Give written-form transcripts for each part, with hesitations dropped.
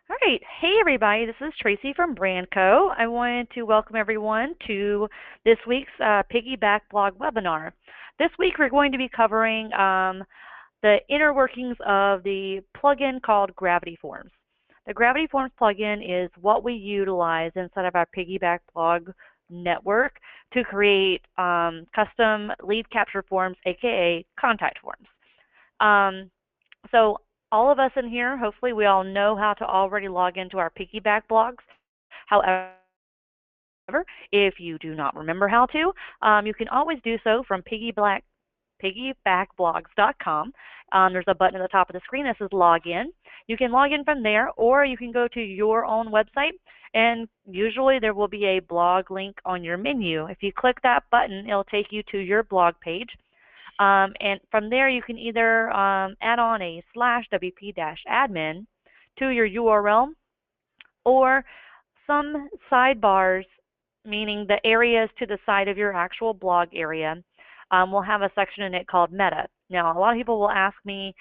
All right. Hey, everybody. This is Tracy from Brandco. I wanted to welcome everyone to this week's Piggyback blog webinar. This week, we're going to be covering the inner workings of the plugin called Gravity Forms. The Gravity Forms plugin is what we utilize inside of our Piggyback blog network to create custom lead capture forms, aka contact forms. So all of us in here, hopefully we all know how to already log into our Piggyback blogs. However, if you do not remember how to, you can always do so from piggybackblogs.com. There's a button at the top of the screen that says login. You can log in from there, or you can go to your own website, and usually there will be a blog link on your menu. If you click that button, it'll take you to your blog page. And from there, you can either add on a /wp-admin to your URL, or some sidebars, meaning the areas to the side of your actual blog area, will have a section in it called meta. Now, a lot of people will ask me,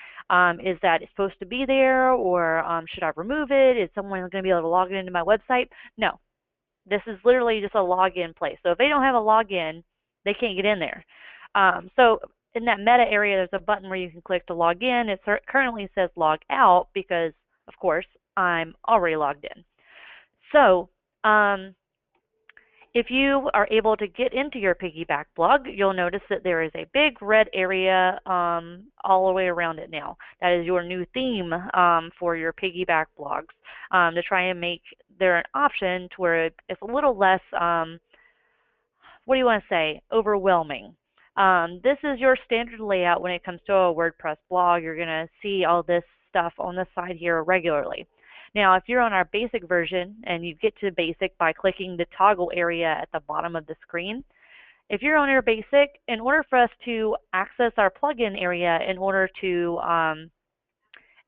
is that supposed to be there, or should I remove it? Is someone going to be able to log into my website? No. This is literally just a login place. So if they don't have a login, they can't get in there. So in that meta area, there's a button where you can click to log in. It currently says log out because, of course, I'm already logged in. So if you are able to get into your Piggyback blog, you'll notice that there is a big red area all the way around it now. That is your new theme for your Piggyback blogs, to try and make there an option to where it's a little less, what do you want to say, overwhelming. This is your standard layout when it comes to a WordPress blog. You're going to see all this stuff on the side here regularly. Now, if you're on our basic version, and you get to basic by clicking the toggle area at the bottom of the screen, if you're on your basic, in order for us to access our plugin area, in order to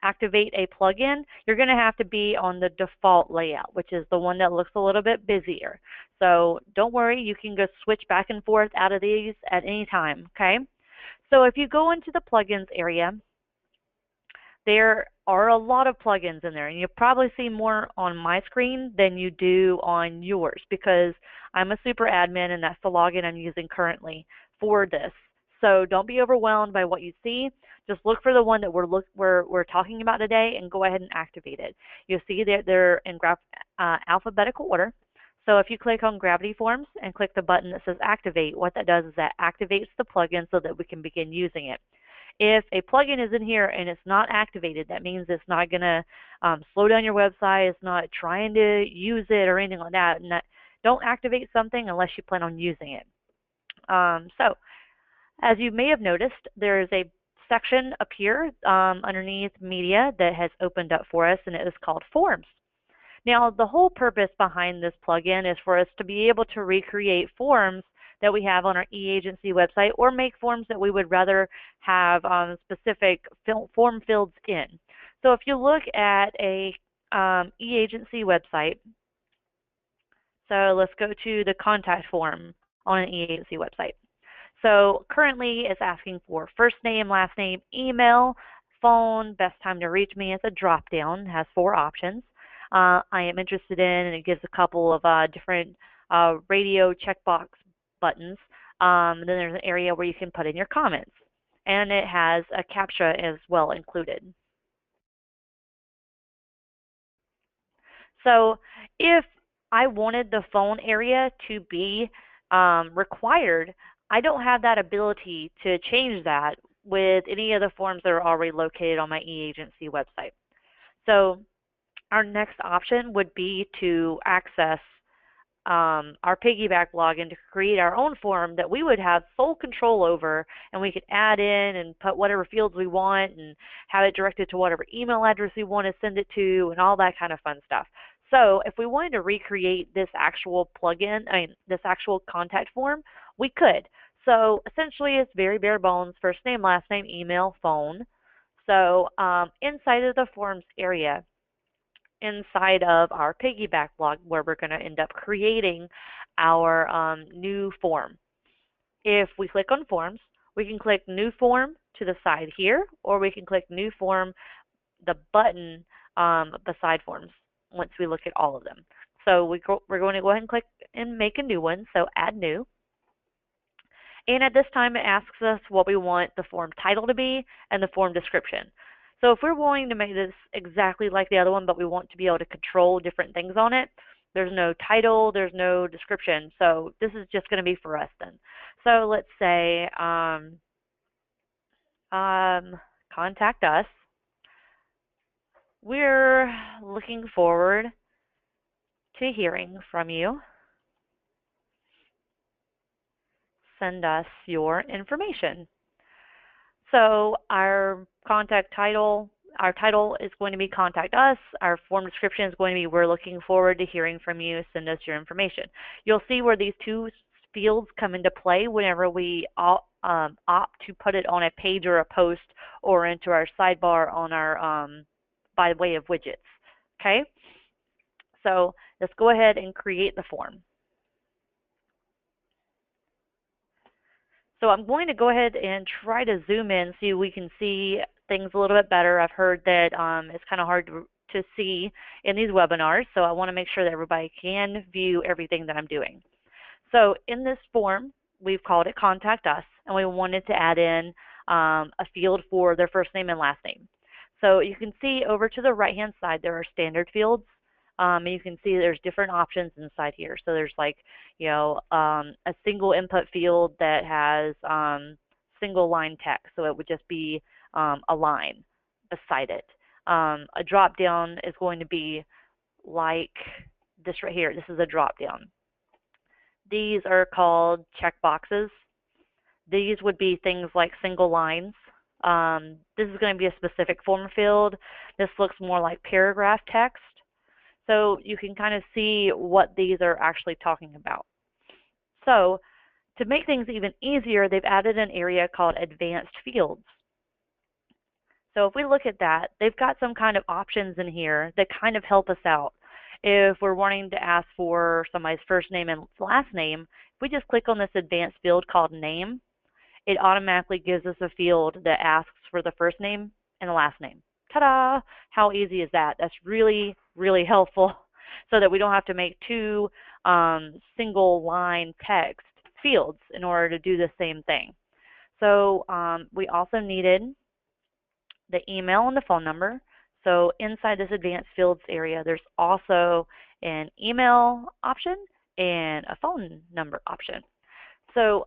activate a plugin, you're going to have to be on the default layout, which is the one that looks a little bit busier. So don't worry, you can go switch back and forth out of these at any time, okay? So if you go into the plugins area, there are a lot of plugins in there, and you'll probably see more on my screen than you do on yours, because I'm a super admin and that's the login I'm using currently for this. So don't be overwhelmed by what you see. Just look for the one that we're talking about today and go ahead and activate it. You'll see that they're in alphabetical order. So if you click on Gravity Forms and click the button that says Activate, what that does is that activates the plugin so that we can begin using it. If a plugin is in here and it's not activated, that means it's not going to slow down your website. It's not trying to use it or anything like that. And don't activate something unless you plan on using it. So as you may have noticed, there is a section up here underneath media that has opened up for us, and it is called Forms. Now, the whole purpose behind this plugin is for us to be able to recreate forms that we have on our e-agency website, or make forms that we would rather have specific form fields in. So if you look at a e-agency website, so let's go to the contact form on an e-agency website. So currently it's asking for first name, last name, email, phone, best time to reach me. It's a drop down, has 4 options. I am interested in, and it gives a couple of different radio checkbox buttons. And then there's an area where you can put in your comments. And it has a CAPTCHA as well included. So if I wanted the phone area to be required, I don't have that ability to change that with any of the forms that are already located on my e-agency website. So our next option would be to access our Piggyback login to create our own form that we would have full control over, and we could add in and put whatever fields we want and have it directed to whatever email address we want to send it to and all that kind of fun stuff. So if we wanted to recreate this actual plugin, this actual contact form, we could. So essentially it's very bare bones, first name, last name, email, phone. So inside of the forms area, inside of our Piggyback blog, where we're going to end up creating our new form. If we click on Forms, we can click New Form to the side here, or we can click New Form, the button beside Forms. once we look at all of them. So we're going to go ahead and click and make a new one. So add new. And at this time, it asks us what we want the form title to be and the form description. So if we're wanting to make this exactly like the other one, but we want to be able to control different things on it, there's no title, there's no description. So this is just going to be for us then. So let's say contact us. We're looking forward to hearing from you. Send us your information. So our title is going to be contact us. Our form description is going to be we're looking forward to hearing from you. Send us your information. You'll see where these two fields come into play whenever we opt to put it on a page or a post or into our sidebar on our by way of widgets. Okay? So let's go ahead and create the form. So I'm going to go ahead and try to zoom in so we can see things a little bit better. I've heard that it's kind of hard to see in these webinars, so I want to make sure that everybody can view everything that I'm doing. So in this form, we've called it Contact Us, and we wanted to add in a field for their first name and last name. So you can see over to the right-hand side, there are standard fields. And you can see there's different options inside here. So there's like, a single input field that has single line text. So it would just be a line beside it. A drop down is going to be like this right here. This is a drop down. These are called checkboxes. These would be things like single lines. This is going to be a specific form field. This looks more like paragraph text. So you can kind of see what these are actually talking about. So to make things even easier, they've added an area called advanced fields. So if we look at that, they've got some kind of options in here that kind of help us out. If we're wanting to ask for somebody's first name and last name, if we just click on this advanced field called name, it automatically gives us a field that asks for the first name and the last name. Ta-da! How easy is that? That's really, really helpful so that we don't have to make two single line text fields in order to do the same thing. So we also needed the email and the phone number. So inside this advanced fields area, there's also an email option and a phone number option. So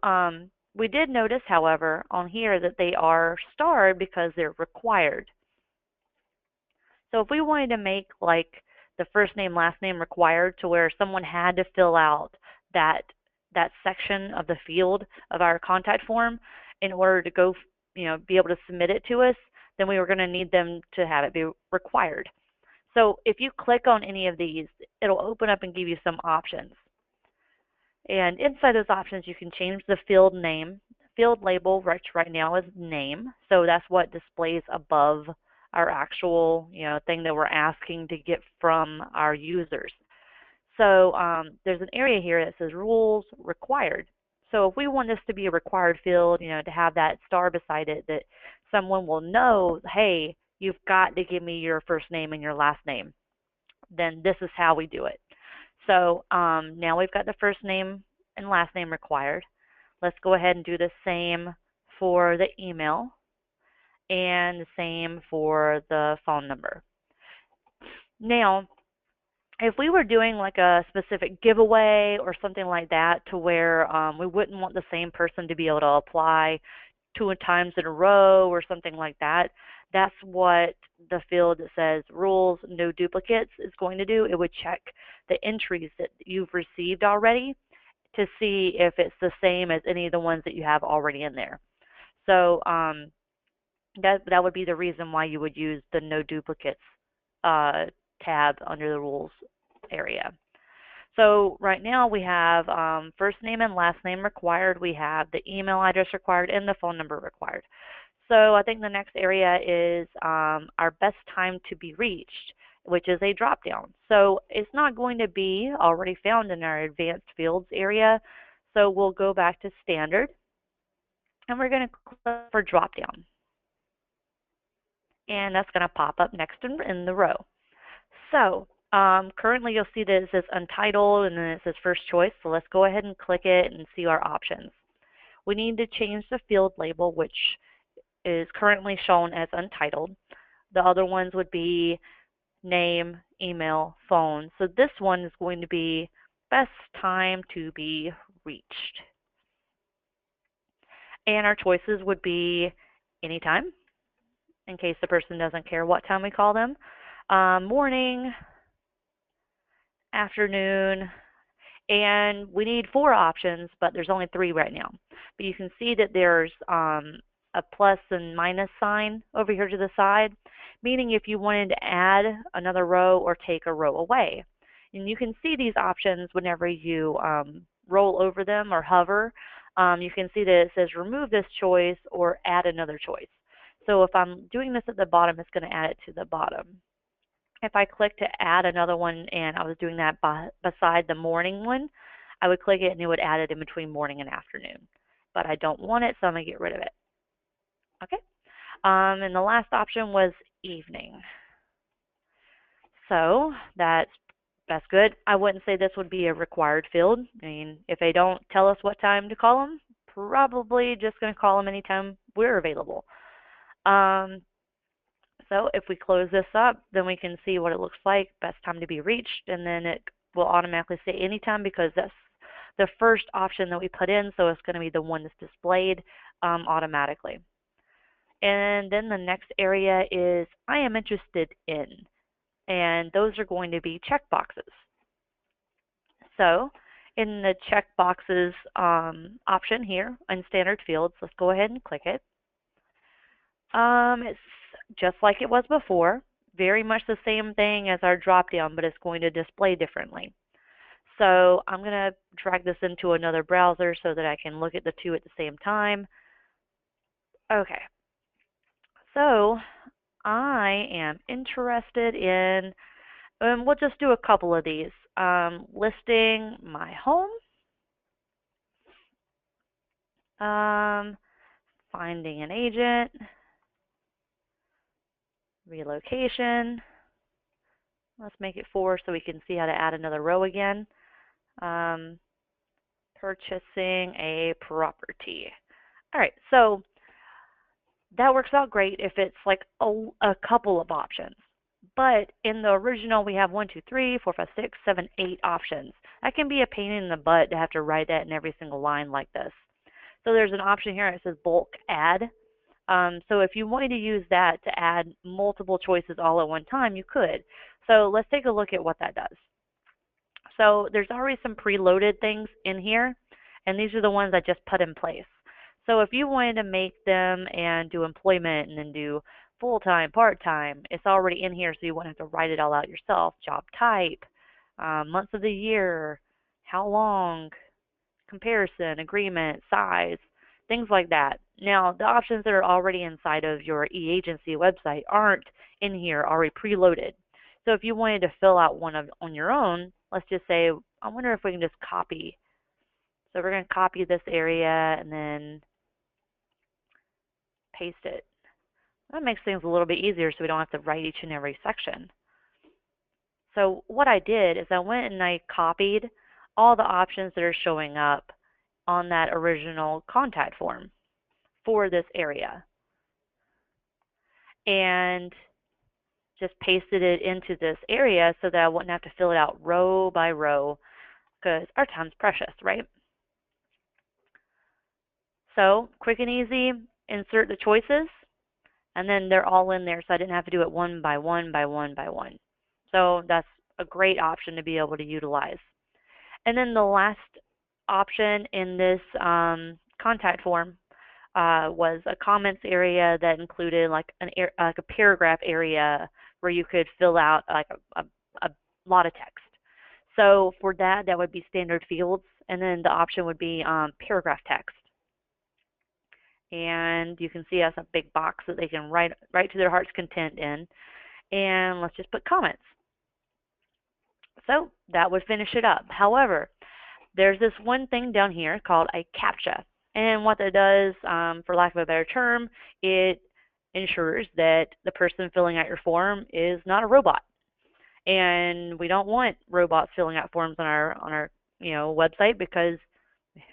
we did notice, however, on here that they are starred because they're required. So if we wanted to make like the first name, last name required to where someone had to fill out that section of the field of our contact form in order to go, be able to submit it to us, then we were going to need them to have it be required. So if you click on any of these, it'll open up and give you some options. And inside those options, you can change the field name. Field label right now is name, so that's what displays above our actual thing that we're asking to get from our users. So there's an area here that says rules required. So if we want this to be a required field, to have that star beside it, that someone will know, hey, you've got to give me your first name and your last name, then this is how we do it. So now we've got the first name and last name required. Let's go ahead and do the same for the email and the same for the phone number. Now, if we were doing like a specific giveaway or something like that to where we wouldn't want the same person to be able to apply 2 times in a row or something like that, that's what the field that says rules, no duplicates is going to do. It would check the entries that you've received already to see if it's the same as any of the ones that you have already in there. So that would be the reason why you would use the no duplicates tab under the rules area. So right now we have first name and last name required. We have the email address required and the phone number required. So I think the next area is our best time to be reached, which is a drop down. So it's not going to be already found in our advanced fields area. So we'll go back to standard and we're going to click for drop down. And that's going to pop up next in the row. So Currently, you'll see that it says untitled and then it says first choice. So let's go ahead and click it and see our options. We need to change the field label, which is currently shown as untitled. The other ones would be name, email, phone. So this one is going to be best time to be reached. And our choices would be anytime, in case the person doesn't care what time we call them, morning, afternoon, and we need 4 options, but there's only 3 right now. But you can see that there's a plus and minus sign over here to the side, meaning if you wanted to add another row or take a row away. And you can see these options whenever you roll over them or hover. You can see that it says remove this choice or add another choice. So if I'm doing this at the bottom, it's going to add it to the bottom. If I click to add another one and I was doing that beside the morning one, I would click it and it would add it in between morning and afternoon. But I don't want it, so I'm going to get rid of it. Okay. And the last option was evening. So that's good. I wouldn't say this would be a required field. I mean, if they don't tell us what time to call them, probably just going to call them anytime we're available. So if we close this up, then we can see what it looks like, best time to be reached, and then it will automatically say anytime because that's the first option that we put in, so it's going to be the one that's displayed automatically. And then the next area is I am interested in, and those are going to be checkboxes. So in the checkboxes option here in standard fields, let's go ahead and click it. It's just like it was before, very much the same thing as our drop down, but it's going to display differently. So I'm going to drag this into another browser so that I can look at the 2 at the same time. Okay, so I am interested in, and we'll just do a couple of these. Listing my home, finding an agent, relocation. Let's make it 4 so we can see how to add another row again. Purchasing a property. All right, so that works out great if it's like a couple of options. But in the original, we have 1, 2, 3, 4, 5, 6, 7, 8 options. That can be a pain in the butt to have to write that in every single line like this. So there's an option here that says bulk add. So if you wanted to use that to add multiple choices all at one time, you could. So let's take a look at what that does. So there's already some preloaded things in here, and these are the ones I just put in place. So if you wanted to make them and do employment and then do full-time, part-time, it's already in here, so you won't have to write it all out yourself. Job type, months of the year, how long, comparison, agreement, size, things like that. Now, the options that are already inside of your e-agency website aren't in here, already preloaded. So if you wanted to fill out one on your own, let's just say, I wonder if we can just copy. So we're going to copy this area and then paste it. That makes things a little bit easier so we don't have to write each and every section. So what I did is I went and I copied all the options that are showing up on that original contact form for this area and just pasted it into this area so that I wouldn't have to fill it out row by row because our time's precious, right? So quick and easy, insert the choices, and then they're all in there so I didn't have to do it one by one by one by one. So that's a great option to be able to utilize. And then the last option in this contact form was a comments area that included like a paragraph area where you could fill out like a lot of text. So for that, that would be standard fields, and then the option would be paragraph text. And you can see that's a big box that they can write to their heart's content in. And let's just put comments. So that would finish it up. However, there's this one thing down here called a CAPTCHA. And what that does, for lack of a better term, it ensures that the person filling out your form is not a robot. And we don't want robots filling out forms on our website because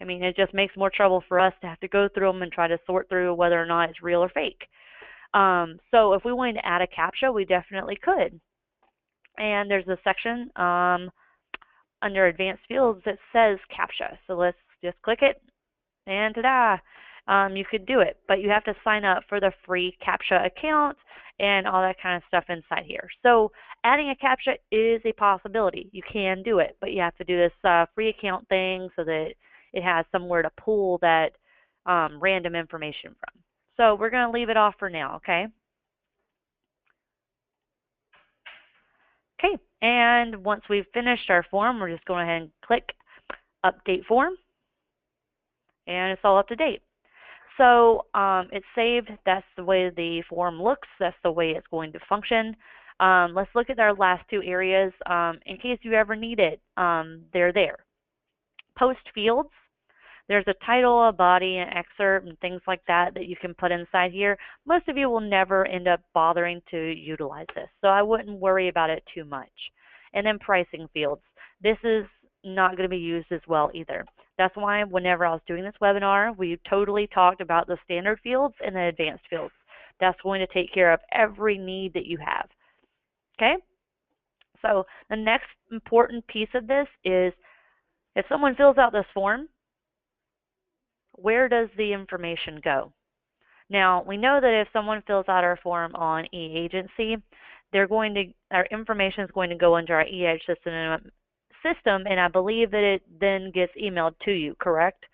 I mean it just makes more trouble for us to have to go through them and try to sort through whether or not it's real or fake. So if we wanted to add a CAPTCHA, we definitely could. And there's a section under advanced fields that says CAPTCHA. So let's just click it, and ta-da! You could do it, but you have to sign up for the free CAPTCHA account and all that kind of stuff inside here. So adding a CAPTCHA is a possibility. You can do it, but you have to do this free account thing so that it has somewhere to pull that random information from. So we're going to leave it off for now, okay? Okay, and once we've finished our form, we're just going ahead and click Update Form, and it's all up to date. So it's saved. That's the way the form looks. That's the way it's going to function. Let's look at our last two areas in case you ever need it. They're there. Post fields. There's a title, a body, an excerpt, and things like that that you can put inside here. Most of you will never end up bothering to utilize this, so I wouldn't worry about it too much. And then pricing fields. This is not going to be used as well either. That's why whenever I was doing this webinar, we totally talked about the standard fields and the advanced fields. That's going to take care of every need that you have. Okay? So the next important piece of this is if someone fills out this form, where does the information go? Now, we know that if someone fills out our form on eAgency, our information is going to go into our eEdge system, and I believe that it then gets emailed to you, correct?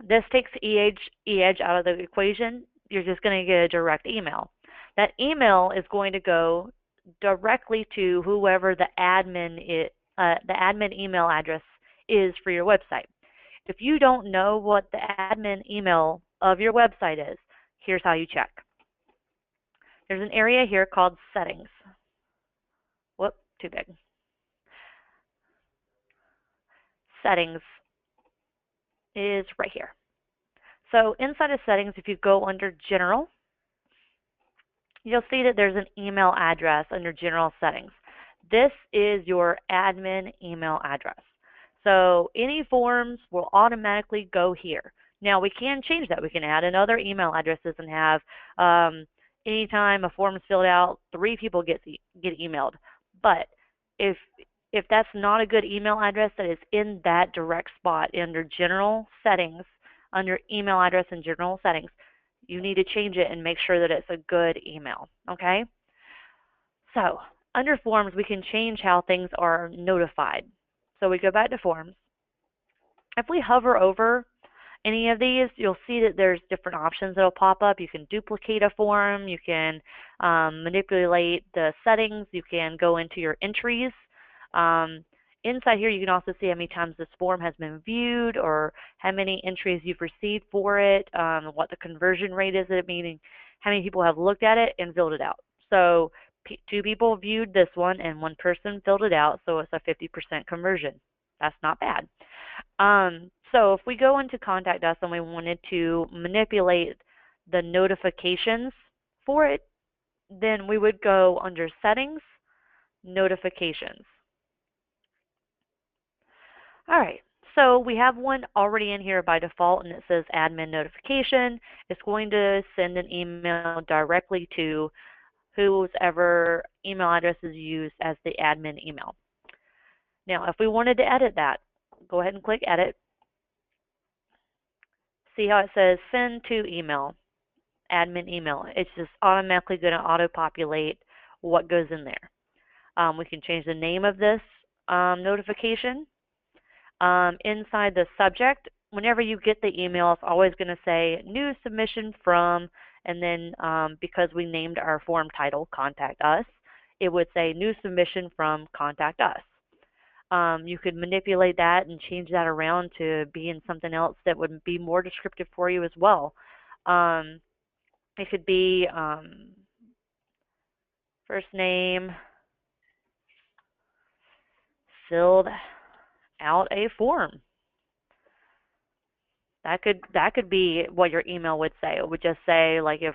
This takes eEdge out of the equation. You're just going to get a direct email. That email is going to go directly to whoever the admin email address is for your website. If you don't know what the admin email of your website is, here's how you check. There's an area here called Settings. Whoop, too big. Settings is right here. So inside of Settings, if you go under General, you'll see that there's an email address under General Settings. This is your admin email address. So any forms will automatically go here. Now we can change that. We can add in other email addresses and have anytime a form is filled out, 3 people get emailed. But if that's not a good email address that is in that direct spot under General Settings, under Email Address and General Settings, you need to change it and make sure that it's a good email, okay? So under Forms, we can change how things are notified. So we go back to Forms. If we hover over any of these, you'll see that there's different options that will pop up. You can duplicate a form, you can manipulate the settings, you can go into your entries. Inside here, you can also see how many times this form has been viewed or how many entries you've received for it, what the conversion rate is, meaning how many people have looked at it and filled it out. So 2 people viewed this one and 1 person filled it out, so it's a 50% conversion. That's not bad. So if we go into Contact Us and we wanted to manipulate the notifications for it, then we would go under Settings, Notifications. All right, so we have one already in here by default, and it says Admin Notification. It's going to send an email directly to whoever email address is used as the admin email. Now, if we wanted to edit that, go ahead and click Edit. See how it says Send to Email, Admin Email. It's just automatically going to auto-populate what goes in there. We can change the name of this notification. Inside the subject, whenever you get the email, it's always going to say New Submission From, and then because we named our form title Contact Us, it would say New Submission From Contact Us. You could manipulate that and change that around to be in something else that would be more descriptive for you as well. It could be first name, filled out a form. That could be what your email would say. It would just say, like, if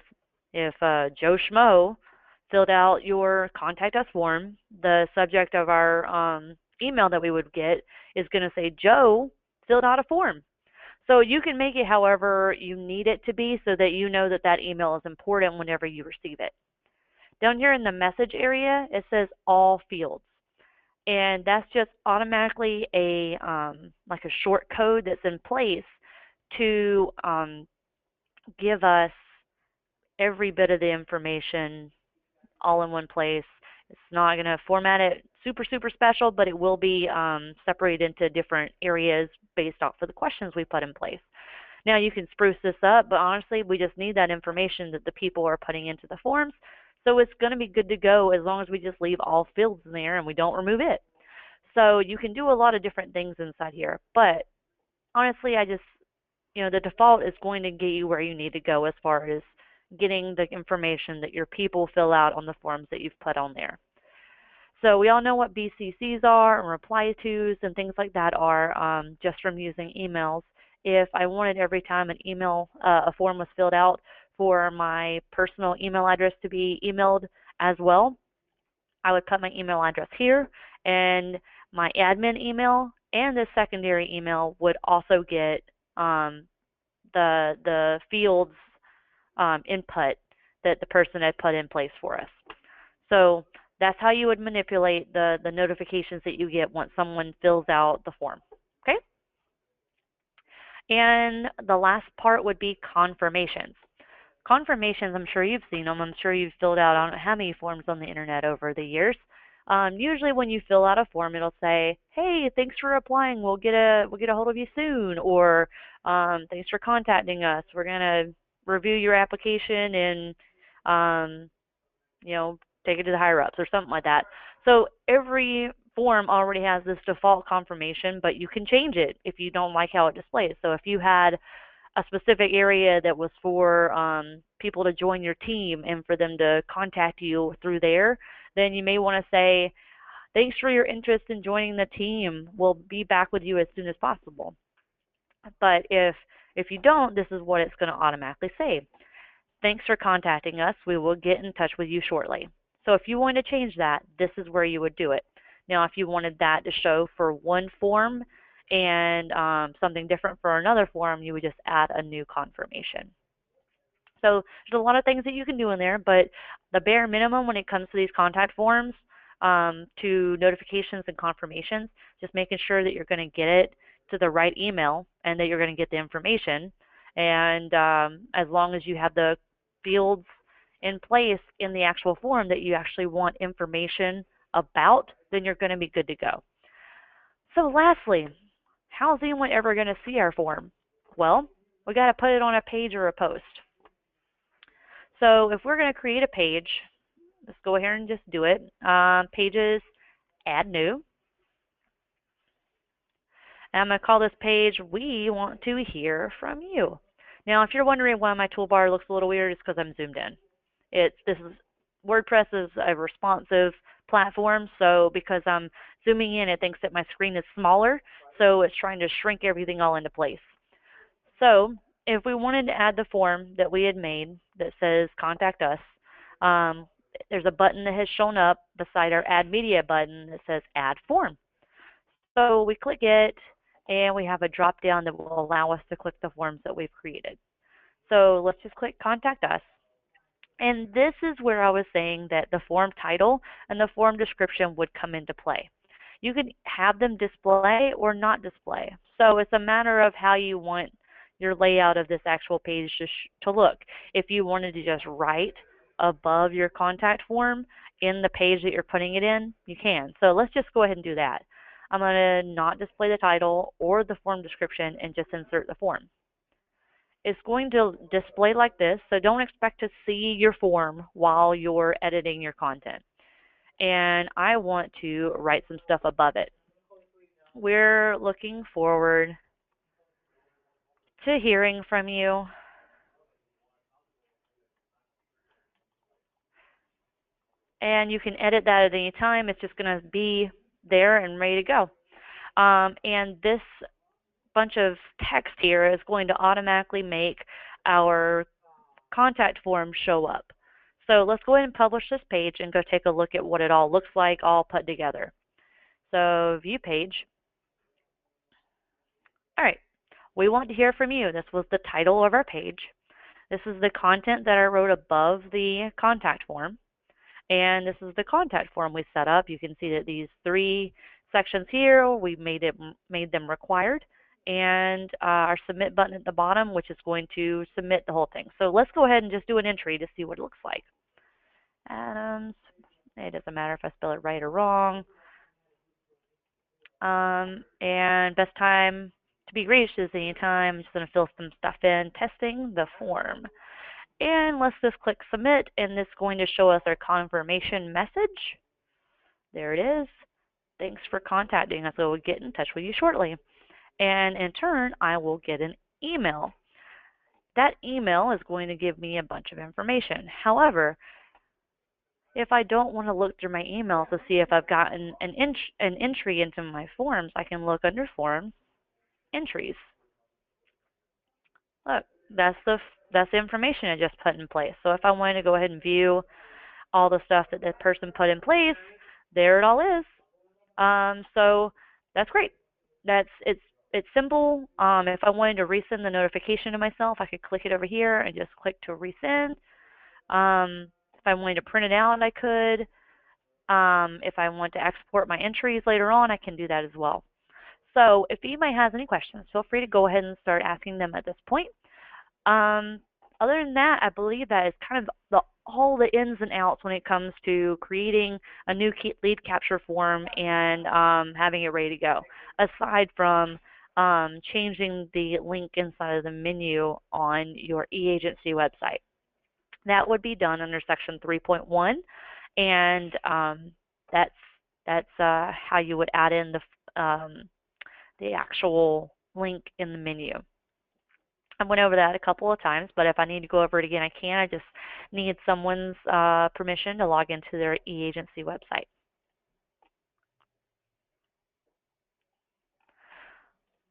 Joe Schmo filled out your contact us form, the subject of our email that we would get is going to say, Joe filled out a form. So you can make it however you need it to be so that you know that that email is important whenever you receive it. Down here in the message area, it says all fields. And that's just automatically a like a short code that's in place to give us every bit of the information all in one place. It's not going to format it super, super special, but it will be separated into different areas based off of the questions we put in place. Now you can spruce this up, but honestly, we just need that information that the people are putting into the forms. So it's going to be good to go as long as we just leave all fields in there and we don't remove it. So you can do a lot of different things inside here. But honestly, the default is going to get you where you need to go as far as getting the information that your people fill out on the forms that you've put on there. So we all know what BCCs are and reply tos and things like that are just from using emails. If I wanted every time a form was filled out for my personal email address to be emailed as well, I would put my email address here, and my admin email and the secondary email would also get the fields input that the person had put in place for us. So that's how you would manipulate the notifications that you get once someone fills out the form. Okay? And the last part would be confirmations. Confirmations, I'm sure you've seen them. I'm sure you've filled out, I don't know how many forms on the internet over the years. Usually when you fill out a form, it'll say, hey, thanks for applying. We'll get a hold of you soon. Or thanks for contacting us. We're going to review your application and, take it to the higher ups or something like that. So every form already has this default confirmation, but you can change it if you don't like how it displays. So if you had a specific area that was for people to join your team and for them to contact you through there, then you may want to say, thanks for your interest in joining the team. We'll be back with you as soon as possible. But if you don't, this is what it's going to automatically say. Thanks for contacting us. We will get in touch with you shortly. So if you want to change that, this is where you would do it. Now, if you wanted that to show for one form and something different for another form, you would just add a new confirmation. So there's a lot of things that you can do in there, but the bare minimum when it comes to these contact forms to notifications and confirmations, just making sure that you're going to get it to the right email and that you're going to get the information. And as long as you have the fields in place in the actual form that you actually want information about, then you're going to be good to go. So lastly, how is anyone ever going to see our form? Well, we got to put it on a page or a post. So if we're going to create a page, let's go ahead and just do it. Pages, add new. And I'm going to call this page, we want to hear from you. Now, if you're wondering why my toolbar looks a little weird, it's because I'm zoomed in. WordPress is a responsive platform, so because I'm zooming in, it thinks that my screen is smaller, so it's trying to shrink everything all into place. So if we wanted to add the form that we had made that says contact us, there's a button that has shown up beside our add media button that says add form. So we click it, and we have a drop down that will allow us to click the forms that we've created. So let's just click contact us. And this is where I was saying that the form title and the form description would come into play. You can have them display or not display. So it's a matter of how you want your layout of this actual page to look. If you wanted to just write above your contact form in the page that you're putting it in, you can. So let's just go ahead and do that. I'm going to not display the title or the form description and just insert the form. It's going to display like this, so don't expect to see your form while you're editing your content. And I want to write some stuff above it. We're looking forward to hearing from you. And you can edit that at any time. It's just going to be there and ready to go. And this bunch of text here is going to automatically make our contact form show up. So let's go ahead and publish this page and go take a look at what it all looks like all put together. So view page. All right, we want to hear from you. This was the title of our page. This is the content that I wrote above the contact form. And this is the contact form we set up. You can see that these 3 sections here, we made them required. And our submit button at the bottom, which is going to submit the whole thing. So let's go ahead and just do an entry to see what it looks like. Adams, it doesn't matter if I spell it right or wrong. And best time to be reached is anytime. I'm just going to fill some stuff in, testing the form. And let's just click submit, and it's going to show us our confirmation message. There it is. Thanks for contacting us. We'll get in touch with you shortly. And in turn, I will get an email. That email is going to give me a bunch of information. However, if I don't want to look through my email to see if I've gotten an entry into my forms, I can look under forms, entries. Look, that's the information I just put in place. So if I wanted to go ahead and view all the stuff that that person put in place, there it all is. So that's great. It's simple. If I wanted to resend the notification to myself, I could click it over here and just click to resend. If I wanted to print it out, I could. If I want to export my entries later on, I can do that as well. So if anybody has any questions, feel free to go ahead and start asking them at this point. Other than that, I believe that is kind of all the ins and outs when it comes to creating a new lead capture form and having it ready to go, aside from changing the link inside of the menu on your eAgency website. That would be done under section 3.1, and that's how you would add in the actual link in the menu. I went over that a couple of times, but if I need to go over it again, I can. I just need someone's permission to log into their eAgency website.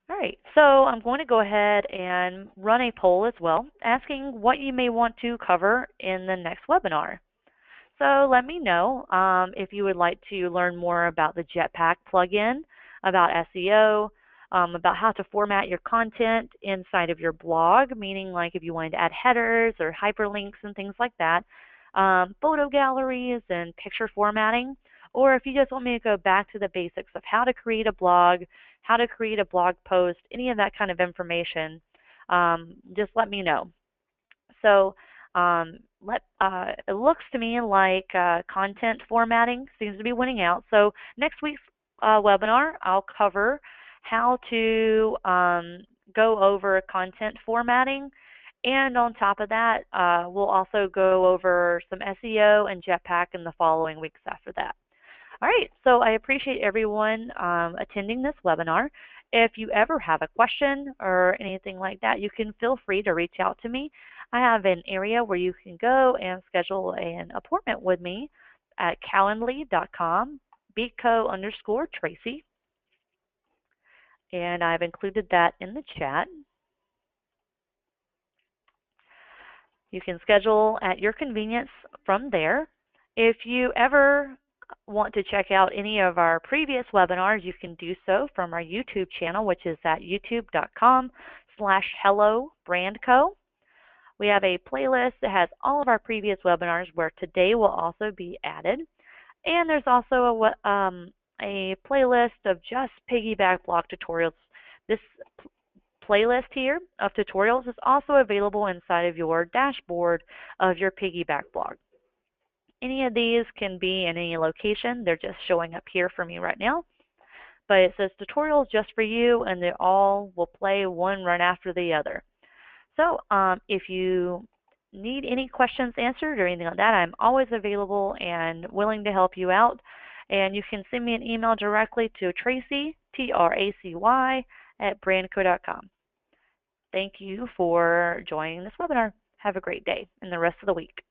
All right, so I'm going to go ahead and run a poll as well, asking what you may want to cover in the next webinar. So let me know if you would like to learn more about the Jetpack plugin, about SEO, about how to format your content inside of your blog, meaning like if you wanted to add headers or hyperlinks and things like that, photo galleries and picture formatting, or if you just want me to go back to the basics of how to create a blog, how to create a blog post, any of that kind of information, just let me know. So it looks to me like content formatting seems to be winning out. So next week's webinar, I'll cover how to go over content formatting. And on top of that, we'll also go over some SEO and Jetpack in the following weeks after that. All right, so I appreciate everyone attending this webinar. If you ever have a question or anything like that, you can feel free to reach out to me. I have an area where you can go and schedule an appointment with me at calendly.com, beatco_Tracy. And I've included that in the chat. You can schedule at your convenience from there. If you ever want to check out any of our previous webinars, you can do so from our YouTube channel, which is at youtube.com/hellobrandco. We have a playlist that has all of our previous webinars where today will also be added. And there's also a playlist of just Piggyback blog tutorials. This playlist here of tutorials is also available inside of your dashboard of your Piggyback blog. Any of these can be in any location. They're just showing up here for me right now. But it says tutorials just for you, and they all will play one right after the other. So if you need any questions answered or anything like that, I'm always available and willing to help you out. And you can send me an email directly to Tracy, Tracy, @brandco.com. Thank you for joining this webinar. Have a great day and the rest of the week.